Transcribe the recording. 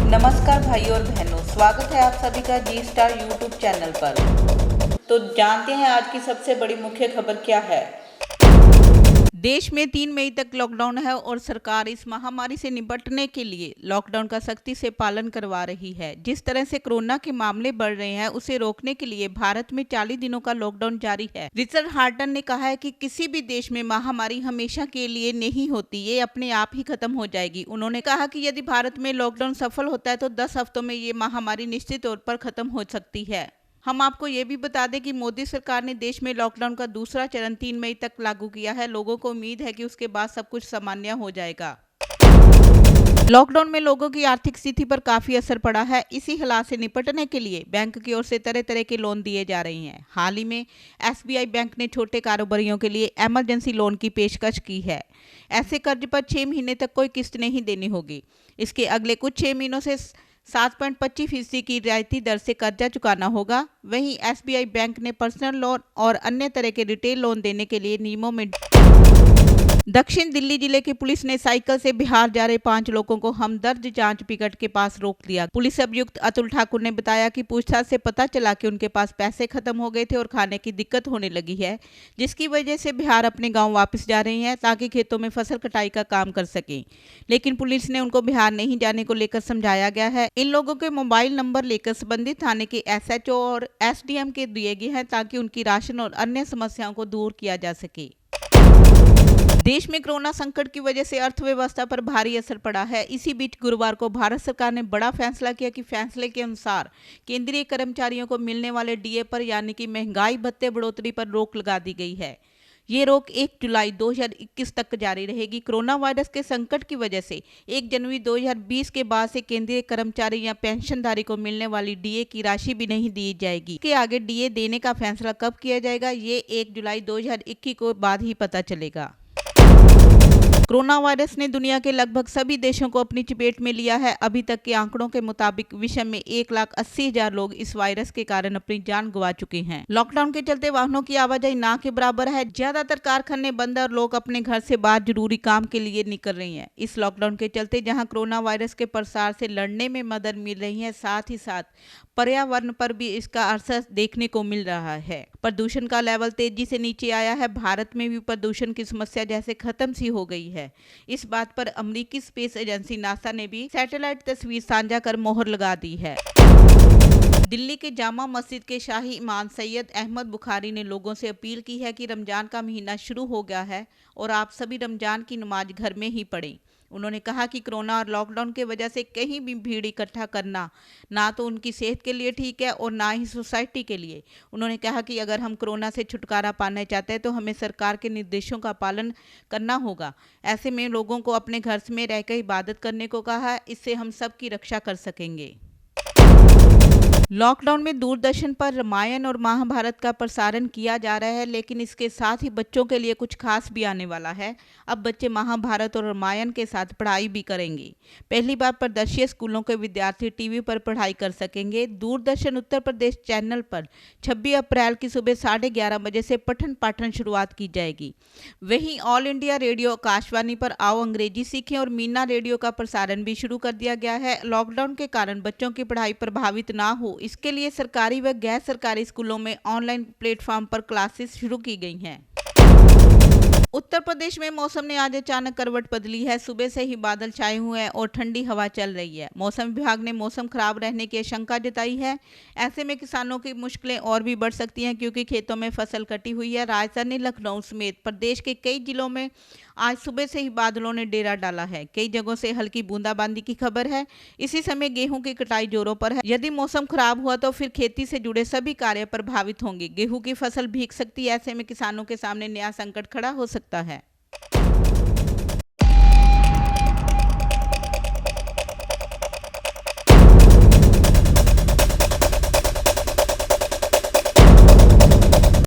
नमस्कार भाइयों और बहनों, स्वागत है आप सभी का जी स्टार यूट्यूब चैनल पर। तो जानते हैं आज की सबसे बड़ी मुख्य खबर क्या है। देश में 3 मई तक लॉकडाउन है और सरकार इस महामारी से निपटने के लिए लॉकडाउन का सख्ती से पालन करवा रही है। जिस तरह से कोरोना के मामले बढ़ रहे हैं उसे रोकने के लिए भारत में 40 दिनों का लॉकडाउन जारी है। रिचर्ड हार्टन ने कहा है कि किसी भी देश में महामारी हमेशा के लिए नहीं होती, ये अपने आप ही खत्म हो जाएगी। उन्होंने कहा कि यदि भारत में लॉकडाउन सफल होता है तो 10 हफ्तों में ये महामारी निश्चित तौर पर खत्म हो सकती है। हम आपको ये भी बता दें कि मोदी सरकार ने देश में लॉकडाउन का दूसरा चरण 3 मई तक लागू किया है। लोगों को उम्मीद है कि उसके बाद सब कुछ सामान्य हो जाएगा। लॉकडाउन में लोगों की आर्थिक स्थिति पर काफी असर पड़ा है। इसी हालात से निपटने के लिए बैंक की ओर से तरह तरह के लोन दिए जा रहे हैं। हाल ही में SBI बैंक ने छोटे कारोबारियों के लिए इमरजेंसी लोन की पेशकश की है। ऐसे कर्ज पर 6 महीने तक कोई किस्त नहीं देनी होगी। इसके अगले कुछ 6 महीनों से 7.25% की रियायती दर से कर्जा चुकाना होगा। वहीं SBI बैंक ने पर्सनल लोन और अन्य तरह के रिटेल लोन देने के लिए नियमों में दक्षिण दिल्ली जिले की पुलिस ने साइकिल से बिहार जा रहे 5 लोगों को हमदर्द जांच पिकेट के पास रोक दिया। पुलिस अभियुक्त अतुल ठाकुर ने बताया कि पूछताछ से पता चला कि उनके पास पैसे खत्म हो गए थे और खाने की दिक्कत होने लगी है, जिसकी वजह से बिहार अपने गांव वापस जा रहे हैं ताकि खेतों में फसल कटाई का काम कर सकें। लेकिन पुलिस ने उनको बिहार नहीं जाने को लेकर समझाया गया है। इन लोगों के मोबाइल नंबर लेकर संबंधित थाने के SHO और SDM के दिए गए हैं ताकि उनकी राशन और अन्य समस्याओं को दूर किया जा सके। देश में कोरोना संकट की वजह से अर्थव्यवस्था पर भारी असर पड़ा है। इसी बीच गुरुवार को भारत सरकार ने बड़ा फैसला किया कि फैसले के अनुसार केंद्रीय कर्मचारियों को मिलने वाले DA पर यानी कि महंगाई भत्ते बढ़ोतरी पर रोक लगा दी गई है। ये रोक 1 जुलाई 2021 तक जारी रहेगी। कोरोना वायरस के संकट की वजह से 1 जनवरी 2020 के बाद से केंद्रीय कर्मचारी या पेंशनधारी को मिलने वाली DA की राशि भी नहीं दी जाएगी। इसके आगे DA देने का फैसला कब किया जाएगा, ये 1 जुलाई 2021 को बाद ही पता चलेगा। कोरोना वायरस ने दुनिया के लगभग सभी देशों को अपनी चपेट में लिया है। अभी तक के आंकड़ों के मुताबिक विश्व में 1,80,000 लोग इस वायरस के कारण अपनी जान गंवा चुके हैं। लॉकडाउन के चलते वाहनों की आवाजाही ना के बराबर है। ज्यादातर कारखाने बंद और लोग अपने घर से बाहर जरूरी काम के लिए निकल रहे हैं। इस लॉकडाउन के चलते जहां कोरोना वायरस के प्रसार से लड़ने में मदद मिल रही है, साथ ही साथ पर्यावरण पर भी इसका असर देखने को मिल रहा है। प्रदूषण का लेवल तेजी से नीचे आया है। भारत में भी प्रदूषण की समस्या जैसे खत्म सी हो गई है। इस बात पर अमेरिकी स्पेस एजेंसी नासा ने भी सैटेलाइट तस्वीर साझा कर मोहर लगा दी है। दिल्ली के जामा मस्जिद के शाही इमाम सैयद अहमद बुखारी ने लोगों से अपील की है कि रमजान का महीना शुरू हो गया है और आप सभी रमजान की नमाज घर में ही पढ़ें। उन्होंने कहा कि कोरोना और लॉकडाउन की वजह से कहीं भी भीड़ इकट्ठा करना ना तो उनकी सेहत के लिए ठीक है और ना ही सोसाइटी के लिए। उन्होंने कहा कि अगर हम कोरोना से छुटकारा पाना चाहते हैं तो हमें सरकार के निर्देशों का पालन करना होगा। ऐसे में लोगों को अपने घर में रहकर इबादत करने को कहा है, इससे हम सब की रक्षा कर सकेंगे। लॉकडाउन में दूरदर्शन पर रामायण और महाभारत का प्रसारण किया जा रहा है, लेकिन इसके साथ ही बच्चों के लिए कुछ खास भी आने वाला है। अब बच्चे महाभारत और रामायण के साथ पढ़ाई भी करेंगे। पहली बार प्रदेशीय स्कूलों के विद्यार्थी टीवी पर पढ़ाई कर सकेंगे। दूरदर्शन उत्तर प्रदेश चैनल पर 26 अप्रैल की सुबह 11:30 बजे से पठन पाठन शुरुआत की जाएगी। वहीं ऑल इंडिया रेडियो आकाशवाणी पर आओ अंग्रेजी सीखें और मीना रेडियो का प्रसारण भी शुरू कर दिया गया है। लॉकडाउन के कारण बच्चों की पढ़ाई प्रभावित ना हो, इसके लिए सरकारी व गैर सरकारी स्कूलों में ऑनलाइन प्लेटफॉर्म पर क्लासेस शुरू की गई हैं। उत्तर प्रदेश में मौसम ने आज अचानक करवट बदली है। सुबह से ही बादल छाए हुए हैं और ठंडी हवा चल रही है। मौसम विभाग ने मौसम खराब रहने की आशंका जताई है। ऐसे में किसानों की मुश्किलें और भी बढ़ सकती हैं क्योंकि खेतों में फसल कटी हुई है। राजधानी लखनऊ समेत प्रदेश के कई जिलों में आज सुबह से ही बादलों ने डेरा डाला है। कई जगहों से हल्की बूंदाबांदी की खबर है। इसी समय गेहूं की कटाई जोरों पर है। यदि मौसम खराब हुआ तो फिर खेती से जुड़े सभी कार्य प्रभावित होंगे। गेहूं की फसल भीग सकती है। ऐसे में किसानों के सामने नया संकट खड़ा हो सकता है।